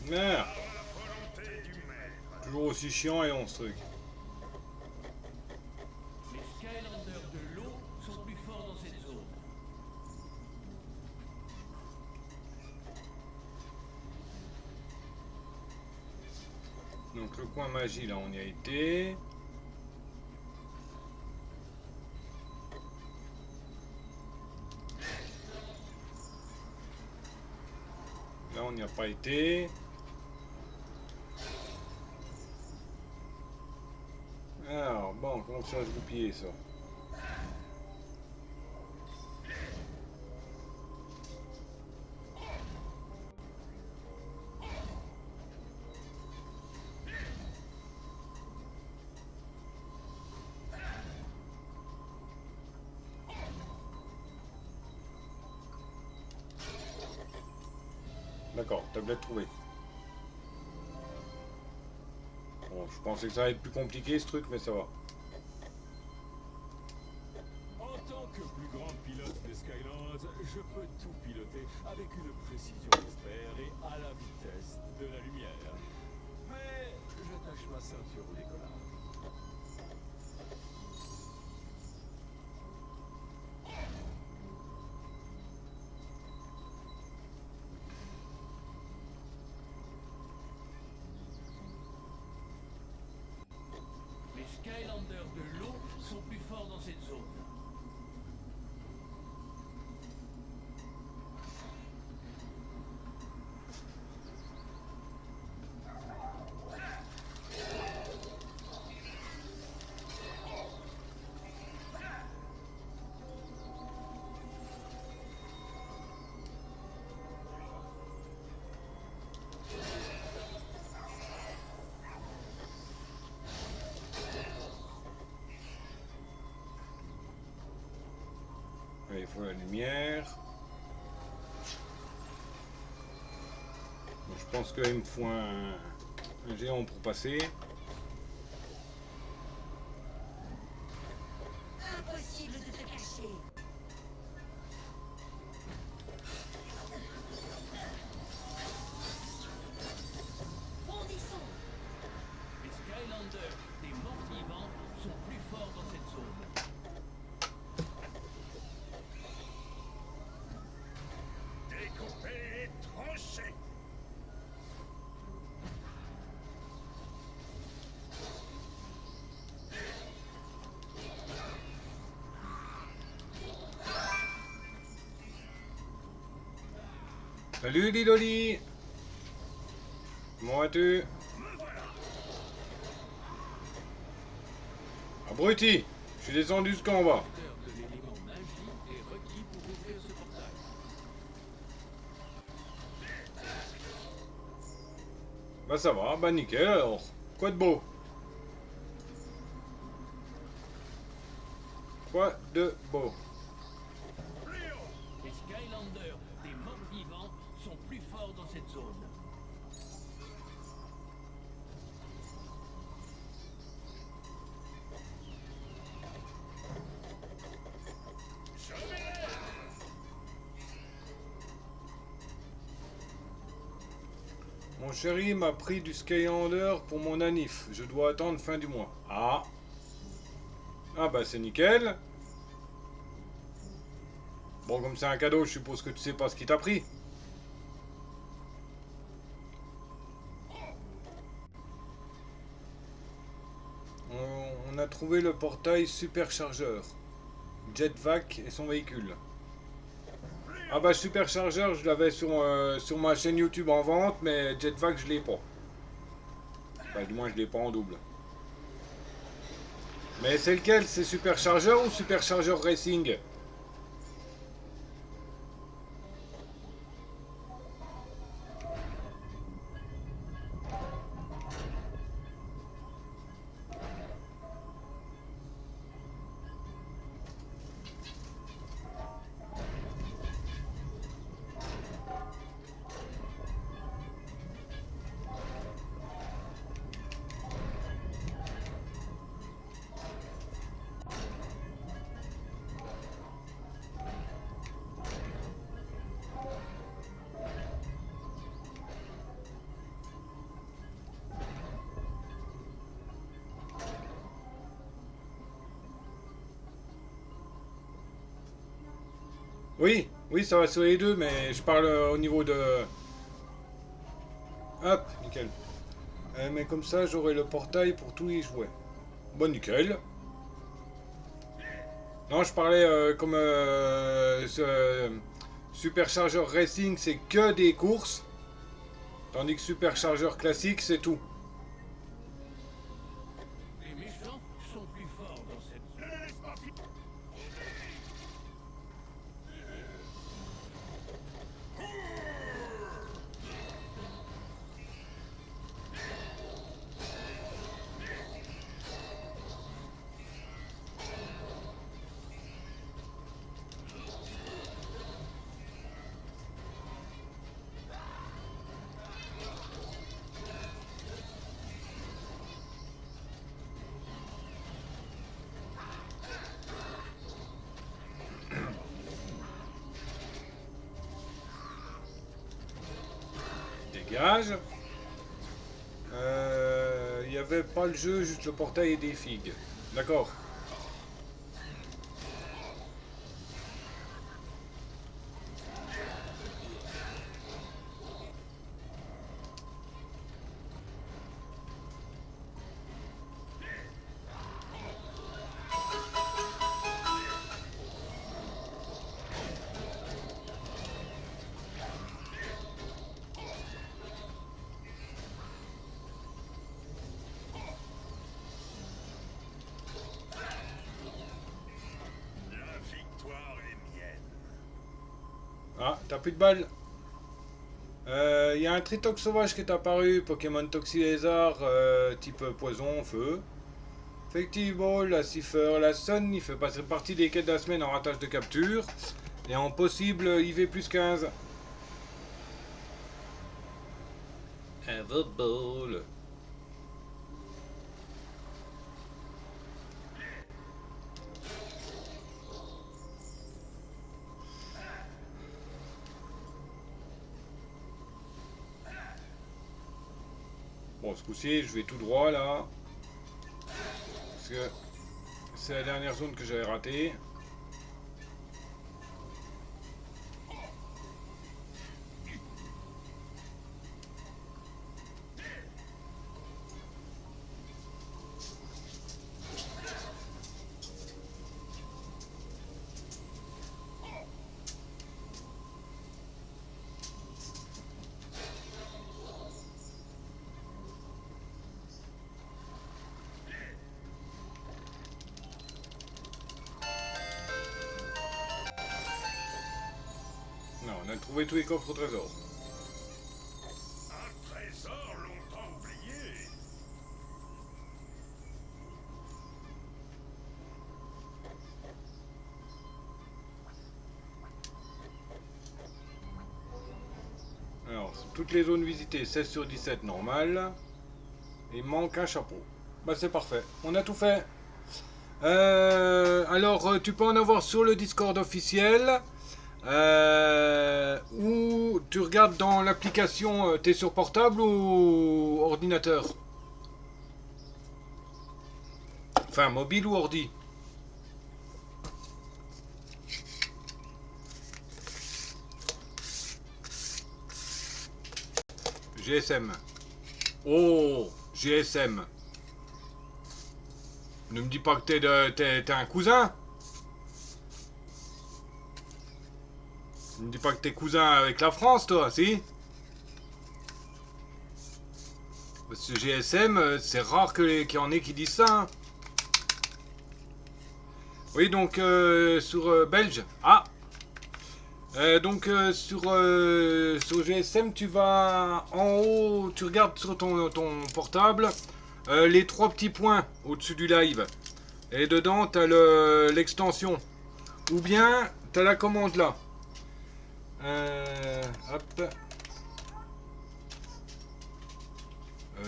Merde. Toujours aussi chiant et long ce truc. Les Skylanders de l'eau sont plus forts dans cette zone. Donc le coin magie là on y a été. Là on n'y a pas été. Alors bon, comment ça va se goupiller ça? D'accord, tablette trouvée. Bon, je pensais que ça allait être plus compliqué ce truc, mais ça va. En tant que plus grand pilote des Skylands, je peux tout piloter avec une précision d'expert et à la vitesse de la lumière. Mais j'attache ma ceinture au décollage. de l'eau sont plus forts dans cette zone. Il faut la lumière. Bon, je pense qu'il me faut un géant pour passer. Impossible de te cacher. Bondissons. Les Skylanders des morts vivants sont plus forts dans cette zone. Découpez et tranchez. Salut Lidoli. Comment vas-tu? Abruti. Je suis descendu jusqu'en bas. De l'élément magie est requis pour ouvrir ce portail. Bah ça va, bah nickel alors. Quoi de beau? Quoi de beau? Les Skylanders des morts vivants sont plus forts dans cette zone. Mon chéri m'a pris du Skylander pour mon anif. Je dois attendre fin du mois. Ah. Ah bah c'est nickel. Bon, comme c'est un cadeau, je suppose que tu sais pas ce qu'il t'a pris. On a trouvé le portail superchargeur. Jetvac et son véhicule. Ah bah superchargeur, je l'avais sur ma chaîne YouTube en vente, mais Jetvac je l'ai pas. Enfin, du moins je l'ai pas en double. Mais c'est lequel? C'est superchargeur ou superchargeur racing? Oui, oui, ça va sur les deux, mais je parle au niveau de... Hop, nickel. Mais comme ça, j'aurai le portail pour tous les jouets. Bon, nickel. Non, je parlais comme ce superchargeur racing, c'est que des courses. Tandis que superchargeur classique, c'est tout. Les méchants sont plus forts dans cette zone. Dégage. Il n'y avait pas le jeu, juste le portail et des figues. D'accord. T'as plus de balles. Il y a un Tritox sauvage qui est apparu, Pokémon Toxi-Lézard, type poison, feu. Effective Ball, la Cipher, la Sun, il fait passer partie des quêtes de la semaine en ratage de capture. Et en possible IV plus 15. Everball. Bon, ce coup-ci, je vais tout droit là. Parce que c'est la dernière zone que j'avais ratée. Non, on a trouvé tous les coffres au trésor. Un trésor longtemps oublié. Alors, toutes les zones visitées, 16 sur 17, normal. Il manque un chapeau. Bah c'est parfait, on a tout fait. Alors, tu peux en avoir sur le Discord officiel. Ou tu regardes dans l'application, t'es sur portable ou ordinateur? Enfin, mobile ou ordi? GSM. Oh, GSM. Ne me dis pas que t'es un cousin. Ne me dis pas que t'es cousin avec la France, toi, si? Parce que GSM, c'est rare qu'il y en ait qui disent ça. Hein. Oui, donc sur Belge. Ah. Donc sur GSM, tu vas en haut, tu regardes sur ton portable les trois petits points au-dessus du live. Et dedans, tu as l'extension. Ou bien, tu as la commande là. Hop.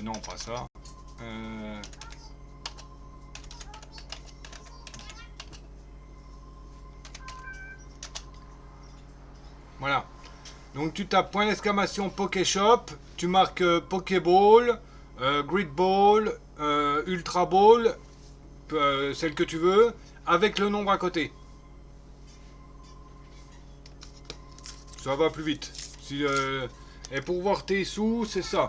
Non, pas ça. Voilà. Donc tu tapes point d'exclamation Pokéshop, tu marques Pokéball, Grid Ball, Ultra Ball, celle que tu veux, avec le nombre à côté. Ça va plus vite. Si, et pour voir tes sous, c'est ça.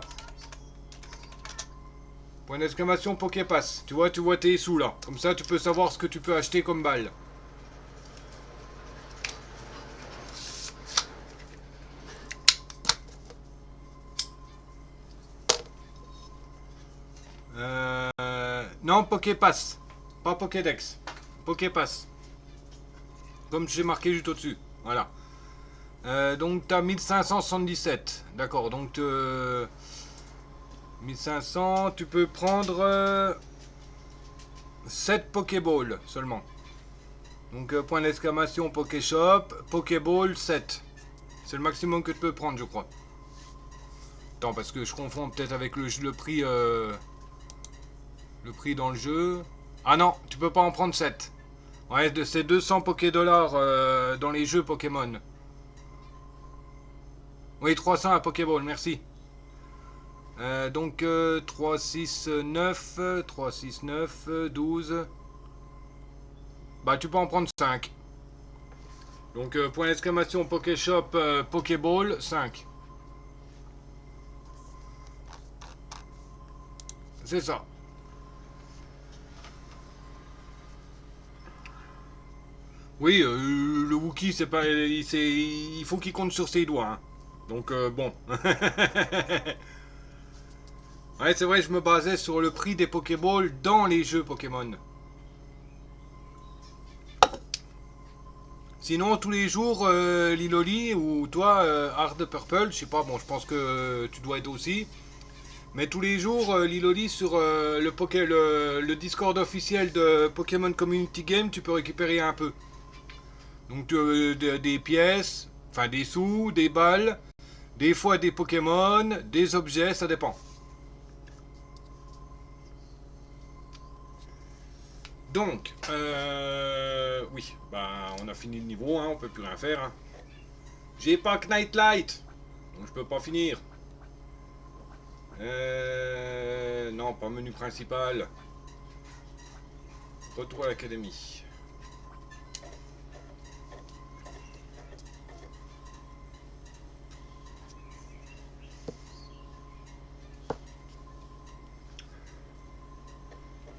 Point d'exclamation Poképass. Tu vois tes sous là. Comme ça, tu peux savoir ce que tu peux acheter comme balle. Non, Poképass. Pas Pokédex. Poképass. Comme j'ai marqué juste au-dessus. Voilà. Donc tu as 1577. D'accord, donc 1500, tu peux prendre 7 Pokéballs seulement. Donc point d'exclamation Pokéshop, Pokéball 7. C'est le maximum que tu peux prendre, je crois. Attends, parce que je confonds peut-être avec le prix dans le jeu. Ah non, tu peux pas en prendre 7. Ouais, c'est 200 Pokédollars dans les jeux Pokémon. Oui, 300 à Pokéball, merci. Donc 3, 6, 9, 3, 6, 9, 12. Bah, tu peux en prendre 5. Donc, point d'exclamation Pokéshop, Pokéball, 5. C'est ça. Oui, le Wookie, c'est pas, il faut qu'il compte sur ses doigts. Hein. Donc, bon. Ouais, c'est vrai, je me basais sur le prix des Pokéballs dans les jeux Pokémon. Sinon, tous les jours, Liloli ou toi, Hard Purple, je sais pas, bon, je pense que tu dois être aussi. Mais tous les jours, Liloli, sur le Discord officiel de Pokémon Community Game, tu peux récupérer un peu. Donc, des pièces, enfin des sous, des balles, des fois des Pokémon, des objets, ça dépend. Donc, oui, bah on a fini le niveau, hein, on peut plus rien faire. Hein. J'ai pas Knight Light, donc je peux pas finir. Non, pas menu principal. Retour à l'académie.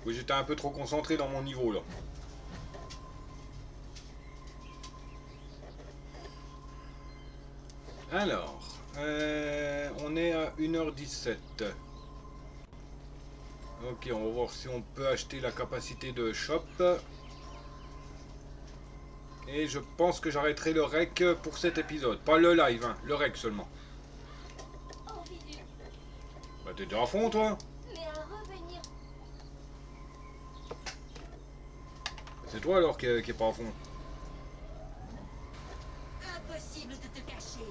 Oui, j'étais un peu trop concentré dans mon niveau là. Alors, on est à 1h17. Ok, on va voir si on peut acheter la capacité de shop. Et je pense que j'arrêterai le rec pour cet épisode. Pas le live, hein, le rec seulement. Bah t'es déjà à fond toi? Mais à revenir. C'est toi alors qui est pas à fond. Impossible de te cacher.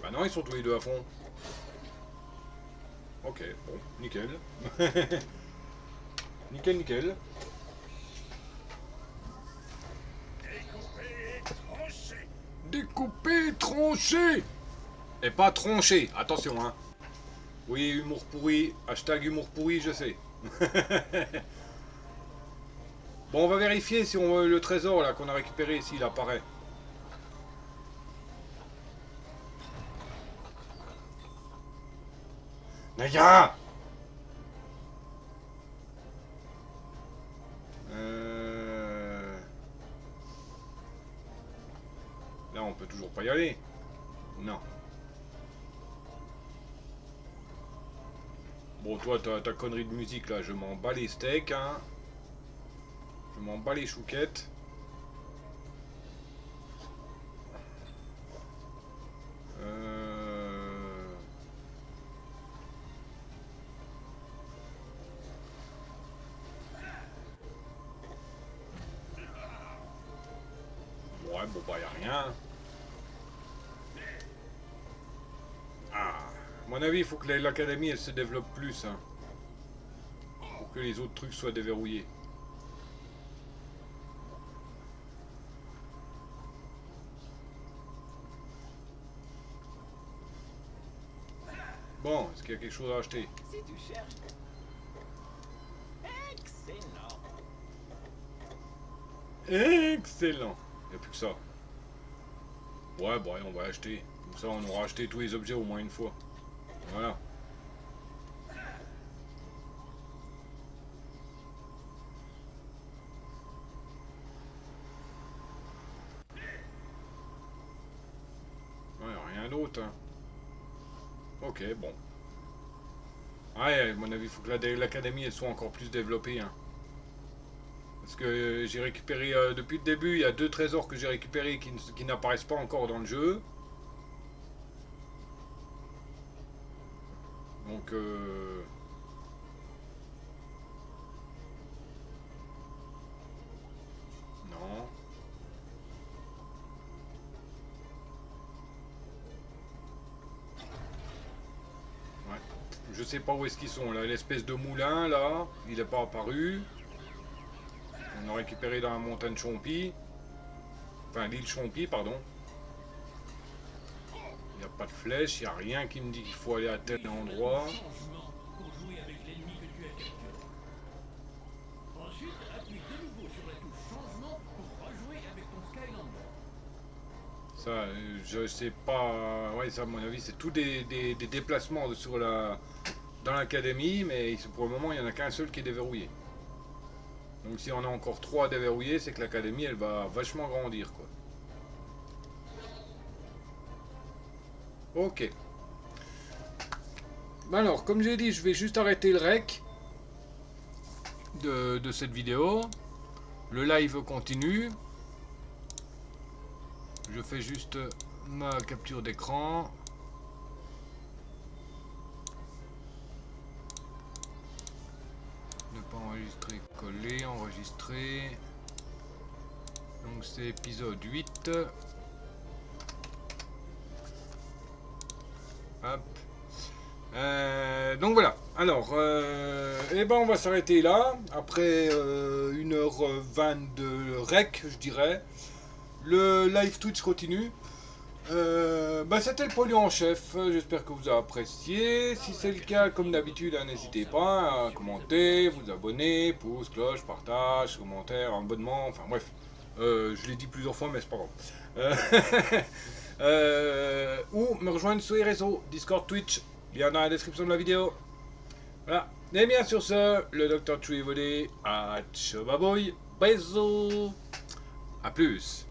Bah non, ils sont tous les deux à fond. Ok, bon, nickel. Nickel, nickel. Découper, trancher. Et pas troncher, attention hein. Oui, humour pourri, hashtag humour pourri, je sais. Bon, on va vérifier si on le trésor là qu'on a récupéré, s'il apparaît. Naya! Là, on peut toujours pas y aller. Non. Bon, toi, ta connerie de musique, là, je m'en bats les steaks, hein. Je m'en bats les chouquettes. Ouais, bon, bah, y a rien. Ah, à mon avis, il faut que l'académie, elle se développe plus, hein. Pour que les autres trucs soient déverrouillés. Bon, est-ce qu'il y a quelque chose à acheter? Si tu cherches. Excellent. Excellent. Il n'y a plus que ça. Ouais, bon, on va acheter. Comme ça, on aura acheté tous les objets au moins une fois. Voilà. Ouais, rien d'autre. Hein. Ok, bon. Ouais, à mon avis, il faut que l'académie elle soit encore plus développée. Hein. Parce que j'ai récupéré, depuis le début, il y a 2 trésors que j'ai récupérés qui n'apparaissent pas encore dans le jeu. Donc, non. Ouais. Je sais pas où est-ce qu'ils sont là. L'espèce de moulin là, il n'est pas apparu. On a récupéré dans la montagne Chompi. Enfin, l'île Chompi, pardon. Il n'y a pas de flèche, il n'y a rien qui me dit qu'il faut aller à tel endroit. Changement pour jouer avec l'ennemi que tu as capturé. Ensuite, appuie de nouveau sur la touche changement pour rejouer avec ton Skylander. Ça, je sais pas. Ouais, ça, à mon avis, c'est tout des déplacements dans l'académie, mais pour le moment, il n'y en a qu'un seul qui est déverrouillé. Donc, si on a encore 3 à déverrouiller, c'est que l'académie, elle va vachement grandir, quoi. Ok. Alors, comme j'ai dit, je vais juste arrêter le rec. de cette vidéo. Le live continue. Je fais juste ma capture d'écran. Ne pas enregistrer, coller, enregistrer. Donc c'est épisode 8. Hop. Donc voilà. Alors, eh ben on va s'arrêter là. Après 1h20 de rec, je dirais. Le live Twitch continue. C'était le polluant en chef. J'espère que vous avez apprécié. Si c'est le cas, comme d'habitude, n'hésitez pas à commenter, vous abonner, pouce, cloche, partage, commentaire, abonnement, enfin bref. Je l'ai dit plusieurs fois, mais c'est pas grave. Ou me rejoindre sur les réseaux, Discord, Twitch, lien dans la description de la vidéo. Voilà. Et bien sur ce, le Dr. Tree vous dit à ciao, bye bye, bisous, à plus.